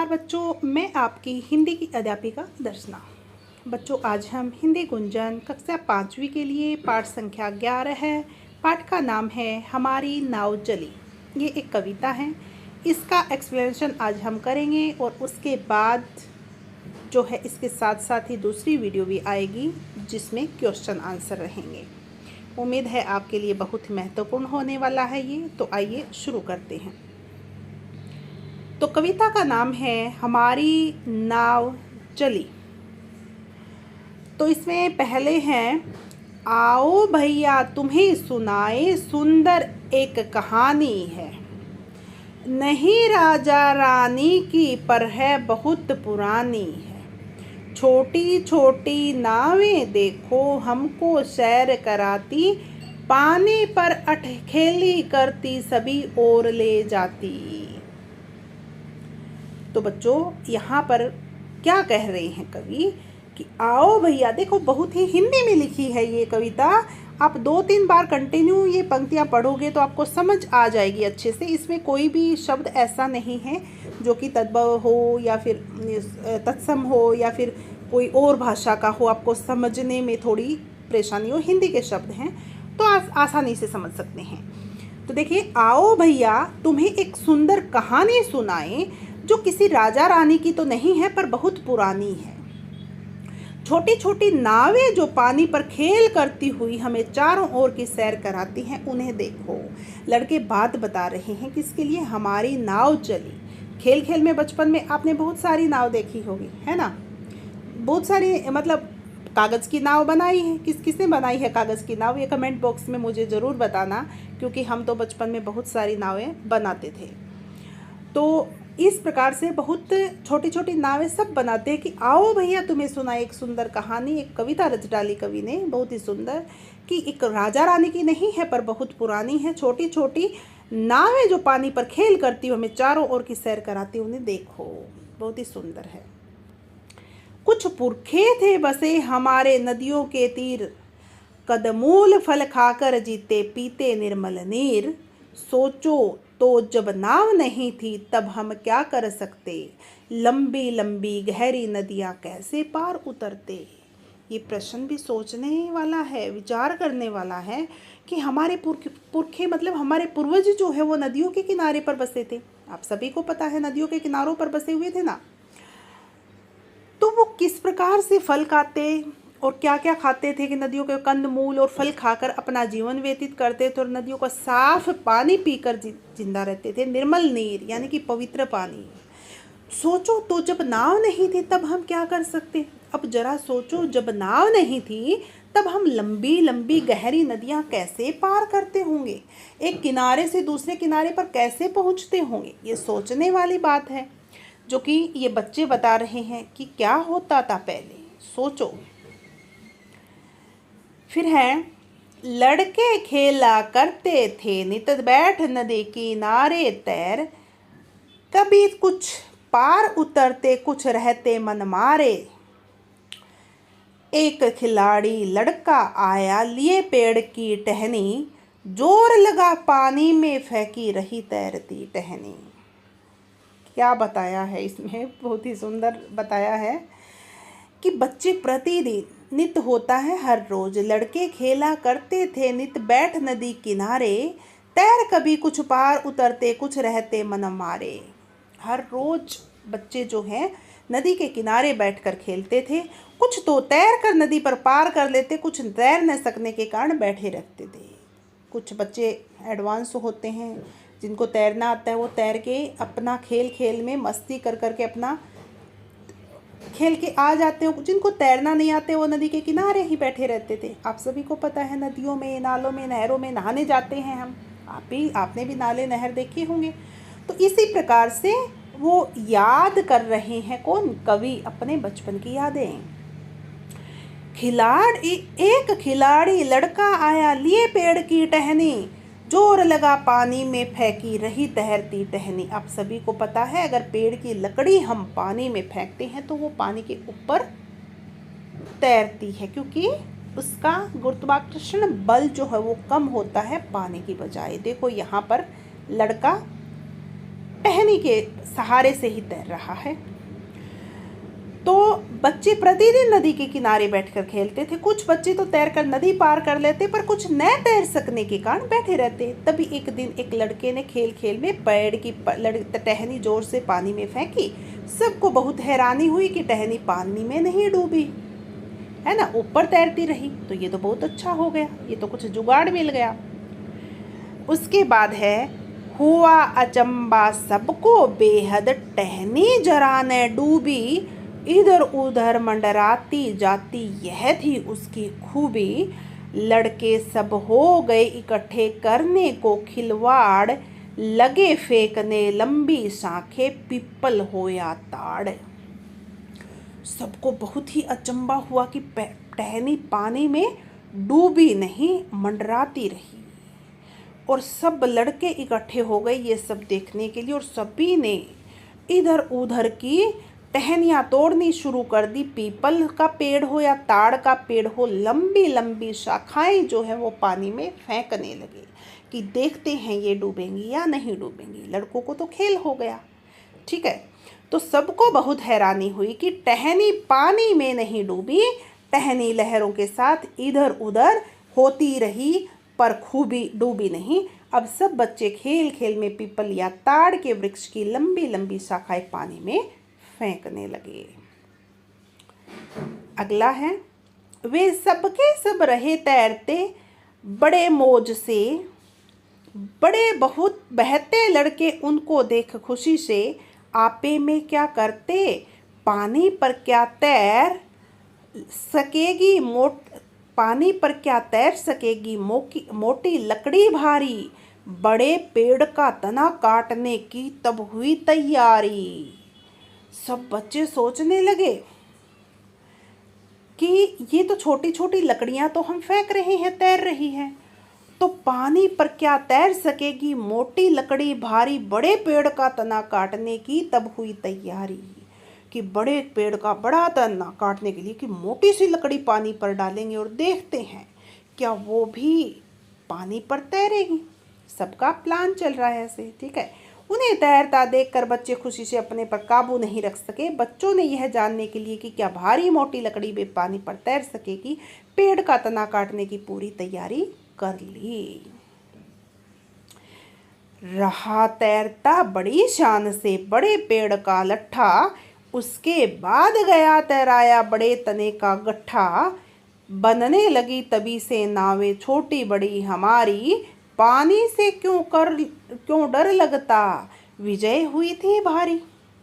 नमस्कार बच्चों, मैं आपकी हिंदी की अध्यापिका दर्शना। बच्चों, आज हम हिंदी गुंजन कक्षा 5वीं के लिए पाठ संख्या 11 है। पाठ का नाम है हमारी नाव चली। ये एक कविता है। इसका एक्सप्लेनेशन आज हम करेंगे और उसके बाद जो है इसके साथ साथ ही दूसरी वीडियो भी आएगी जिसमें क्वेश्चन आंसर रहेंगे। उम्मीद है आपके लिए बहुत ही महत्वपूर्ण होने वाला है ये। तो आइए शुरू करते हैं। तो कविता का नाम है हमारी नाव चली। तो इसमें पहले हैं, आओ भैया तुम्हें सुनाए सुंदर एक कहानी है, नहीं राजा रानी की पर है बहुत पुरानी है। छोटी छोटी नावें देखो हमको सैर कराती, पानी पर अटखेली करती सभी ओर ले जाती। तो बच्चों, यहाँ पर क्या कह रहे हैं कवि कि आओ भैया, देखो बहुत ही हिंदी में लिखी है ये कविता। आप 2-3 बार कंटिन्यू ये पंक्तियाँ पढ़ोगे तो आपको समझ आ जाएगी अच्छे से। इसमें कोई भी शब्द ऐसा नहीं है जो कि तद्भव हो या फिर तत्सम हो या फिर कोई और भाषा का हो, आपको समझने में थोड़ी परेशानी हो। हिंदी के शब्द हैं तो आसानी से समझ सकते हैं। तो देखिए, आओ भैया तुम्हें एक सुंदर कहानी सुनाएं जो किसी राजा रानी की तो नहीं है पर बहुत पुरानी है। छोटी छोटी नावें जो पानी पर खेल करती हुई हमें चारों ओर की सैर कराती हैं, उन्हें देखो। लड़के बात बता रहे हैं किसके लिए? हमारी नाव चली। खेल खेल में बचपन में आपने बहुत सारी नाव देखी होगी, है ना? बहुत सारी, मतलब कागज़ की नाव बनाई है। किसने बनाई है कागज़ की नाव? ये कमेंट बॉक्स में मुझे ज़रूर बताना, क्योंकि हम तो बचपन में बहुत सारी नावें बनाते थे। तो इस प्रकार से बहुत छोटी छोटी नावें सब बनाते हैं कि आओ भैया तुम्हें सुनाए एक सुंदर कहानी। एक कविता रच डाली कवि ने बहुत ही सुंदर, कि एक राजा रानी की नहीं है पर बहुत पुरानी है। छोटी छोटी नावें जो पानी पर खेल करती हमें चारों ओर की सैर कराती, उन्हें देखो। बहुत ही सुंदर है। कुछ पुरखे थे बसे हमारे नदियों के तीर, कदमूल फल खाकर जीते पीते निर्मल नीर। सोचो तो जब नाव नहीं थी तब हम क्या कर सकते, लंबी लंबी गहरी नदियाँ कैसे पार उतरते। ये प्रश्न भी सोचने वाला है, विचार करने वाला है कि हमारे पुरखे मतलब हमारे पूर्वज जो है वो नदियों के किनारे पर बसे थे। आप सभी को पता है नदियों के किनारों पर बसे हुए थे ना। तो वो किस प्रकार से फल खाते और क्या क्या खाते थे कि नदियों के कंद मूल और फल खाकर अपना जीवन व्यतीत करते थे और नदियों का साफ पानी पीकर जिंदा रहते थे। निर्मल नीर यानी कि पवित्र पानी। सोचो तो जब नाव नहीं थी तब हम क्या कर सकते। अब जरा सोचो, जब नाव नहीं थी तब हम लंबी लंबी गहरी नदियाँ कैसे पार करते होंगे, एक किनारे से दूसरे किनारे पर कैसे पहुँचते होंगे। ये सोचने वाली बात है जो कि ये बच्चे बता रहे हैं कि क्या होता था पहले। सोचो। फिर है, लड़के खेला करते थे नित बैठ नदी किनारे तैर, कभी कुछ पार उतरते कुछ रहते मन मारे। एक खिलाड़ी लड़का आया लिए पेड़ की टहनी, जोर लगा पानी में फेंकी रही तैरती टहनी। क्या बताया है इसमें, बहुत ही सुंदर बताया है कि बच्चे प्रतिदिन, नित होता है हर रोज, लड़के खेला करते थे नित बैठ नदी किनारे, तैर कभी कुछ पार उतरते कुछ रहते मन मारे। हर रोज बच्चे जो हैं नदी के किनारे बैठकर खेलते थे। कुछ तो तैर कर नदी पर पार कर लेते, कुछ तैर न सकने के कारण बैठे रहते थे। कुछ बच्चे एडवांस होते हैं, जिनको तैरना आता है वो तैर के अपना खेल खेल में मस्ती कर करके अपना खेल के आ जाते हो। जिनको तैरना नहीं आते वो नदी के किनारे ही बैठे रहते थे। आप सभी को पता है नदियों में, नालों में, नहरों में नहाने जाते हैं हम। आपने भी नाले नहर देखे होंगे। तो इसी प्रकार से वो याद कर रहे हैं, कौन? कवि, अपने बचपन की यादें। एक खिलाड़ी लड़का आया लिए पेड़ की टहनी, जोर लगा पानी में फेंकी रही तैरती टहनी। आप सभी को पता है अगर पेड़ की लकड़ी हम पानी में फेंकते हैं तो वो पानी के ऊपर तैरती है, क्योंकि उसका गुरुत्वाकर्षण बल जो है वो कम होता है पानी की बजाय। देखो यहाँ पर लड़का टहनी टहनी के सहारे से ही तैर रहा है। तो बच्चे प्रतिदिन नदी के किनारे बैठकर खेलते थे। कुछ बच्चे तो तैरकर नदी पार कर लेते, पर कुछ न तैर सकने के कारण बैठे रहते। तभी एक दिन एक लड़के ने खेल खेल में पेड़ की टहनी जोर से पानी में फेंकी। सबको बहुत हैरानी हुई कि टहनी पानी में नहीं डूबी, है ना, ऊपर तैरती रही। तो ये तो बहुत अच्छा हो गया, ये तो कुछ जुगाड़ मिल गया। उसके बाद है, हुआ अचंबा सबको बेहद, टहनी जरा न डूबी, इधर उधर मंडराती जाती, यह थी उसकी खूबी। लड़के सब हो गए इकट्ठे करने को खिलवाड़, लगे फेंकने लंबी शाखें, पीपल हो या ताड़। सबको बहुत ही अचंबा हुआ कि टहनी पानी में डूबी नहीं, मंडराती रही। और सब लड़के इकट्ठे हो गए ये सब देखने के लिए, और सभी ने इधर उधर की टहनियाँ तोड़नी शुरू कर दी। पीपल का पेड़ हो या ताड़ का पेड़ हो, लंबी लंबी शाखाएं जो है वो पानी में फेंकने लगे कि देखते हैं ये डूबेंगी या नहीं डूबेंगी। लड़कों को तो खेल हो गया, ठीक है। तो सबको बहुत हैरानी हुई कि टहनी पानी में नहीं डूबी, टहनी लहरों के साथ इधर उधर होती रही, पर खूबी डूबी नहीं। अब सब बच्चे खेल खेल में पीपल या ताड़ के वृक्ष की लंबी लंबी शाखाएं पानी में फेंकने लगे। अगला है, वे सबके सब रहे तैरते बड़े मौज से, बड़े बहुत बहते लड़के उनको देख खुशी से, आपे में क्या करते पानी पर क्या तैर सकेगी पानी पर क्या तैर सकेगी मोटी लकड़ी भारी, बड़े पेड़ का तना काटने की तब हुई तैयारी। सब बच्चे सोचने लगे कि ये तो छोटी छोटी लकड़ियां तो हम फेंक रहे हैं, तैर रही हैं, तो पानी पर क्या तैर सकेगी मोटी लकड़ी भारी, बड़े पेड़ का तना काटने की तब हुई तैयारी। कि बड़े पेड़ का बड़ा तना काटने के लिए कि मोटी सी लकड़ी पानी पर डालेंगे और देखते हैं क्या वो भी पानी पर तैरेगी। सबका प्लान चल रहा है ऐसे, ठीक है। उन्हें तैरता देखकर बच्चे खुशी से अपने पर काबू नहीं रख सके। बच्चों ने यह जानने के लिए कि क्या भारी मोटी लकड़ी भी पानी पर तैर सकेगी, पेड़ का तना काटने की पूरी तैयारी कर ली। रहा तैरता बड़ी शान से बड़े पेड़ का लट्ठा, उसके बाद गया तैराया बड़े तने का गट्ठा। बनने लगी तभी से नावें छोटी बड़ी हमारी, पानी से क्यों डर लगता, विजय हुई थी भारी।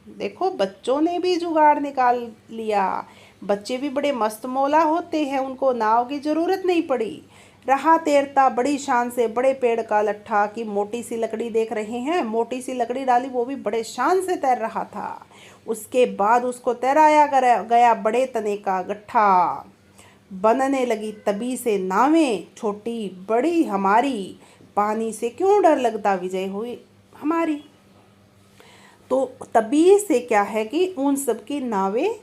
देखो बच्चों ने भी जुगाड़ निकाल लिया। बच्चे भी बड़े मस्त मौला होते हैं, उनको नाव की ज़रूरत नहीं पड़ी। रहा तैरता बड़ी शान से बड़े पेड़ का लट्ठा, की मोटी सी लकड़ी देख रहे हैं, मोटी सी लकड़ी डाली, वो भी बड़े शान से तैर रहा था। उसके बाद उसको तैराया गया बड़े तने का गट्ठा। बनने लगी तभी से नावें छोटी बड़ी हमारी, पानी से क्यों डर लगता, विजय हुई हमारी। तो तभी से क्या है कि उन सब की नावें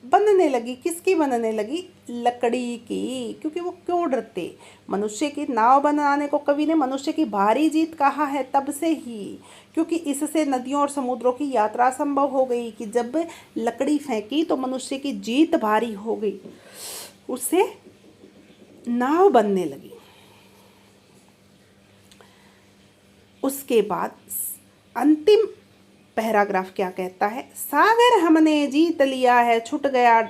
बनने लगी। किसकी बनने लगी? लकड़ी की। क्योंकि वो क्यों डरते। मनुष्य की नाव बनाने को कवि ने मनुष्य की भारी जीत कहा है तब से ही, क्योंकि इससे नदियों और समुद्रों की यात्रा संभव हो गई। कि जब लकड़ी फेंकी तो मनुष्य की जीत भारी हो गई, उससे नाव बनने लगी। उसके बाद अंतिम पैराग्राफ क्या कहता है? सागर हमने जीत लिया है, छूट गया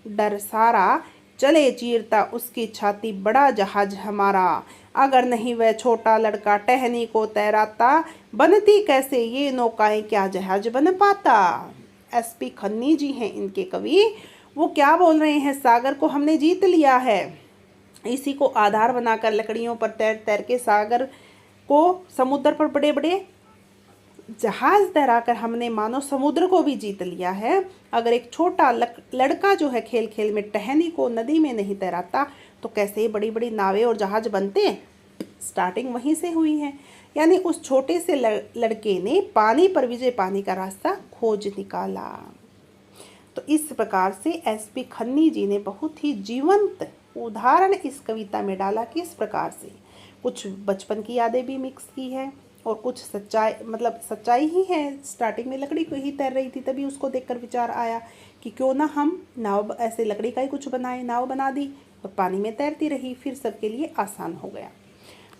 डर सारा, चले चीरता उसकी छाती बड़ा जहाज हमारा। अगर नहीं वह छोटा लड़का टहनी को तैराता, बनती कैसे ये नौकाएं, क्या जहाज बन पाता। एसपी खन्नी जी हैं इनके कवि। वो क्या बोल रहे हैं? सागर को हमने जीत लिया है, इसी को आधार बनाकर लकड़ियों पर तैर तैर के सागर को, समुद्र पर बड़े बड़े जहाज तैराकर हमने मानो समुद्र को भी जीत लिया है। अगर एक छोटा लड़का जो है खेल खेल में टहनी को नदी में नहीं तैराता तो कैसे बड़ी बड़ी नावें और जहाज बनते। स्टार्टिंग वहीं से हुई है, यानी उस छोटे से लड़के ने पानी पर विजय पाने का रास्ता खोज निकाला। तो इस प्रकार से एसपी खन्नी जी ने बहुत ही जीवंत उदाहरण इस कविता में डाला। किस प्रकार से कुछ बचपन की यादें भी मिक्स की है और कुछ सच्चाई, मतलब सच्चाई ही है। स्टार्टिंग में लकड़ी को ही तैर रही थी, तभी उसको देखकर विचार आया कि क्यों ना हम नाव, ऐसे लकड़ी का ही कुछ बनाए, नाव बना दी और पानी में तैरती रही, फिर सबके लिए आसान हो गया।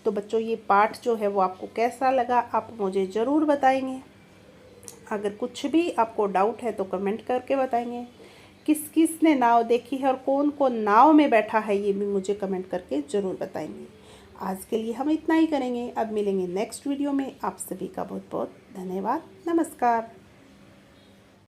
तो बच्चों ये पाठ जो है वो आपको कैसा लगा आप मुझे ज़रूर बताएंगे। अगर कुछ भी आपको डाउट है तो कमेंट करके बताएंगे। किस किस ने नाव देखी है और कौन कौन नाव में बैठा है ये भी मुझे कमेंट करके ज़रूर बताएंगे। आज के लिए हम इतना ही करेंगे, अब मिलेंगे नेक्स्ट वीडियो में। आप सभी का बहुत बहुत धन्यवाद। नमस्कार।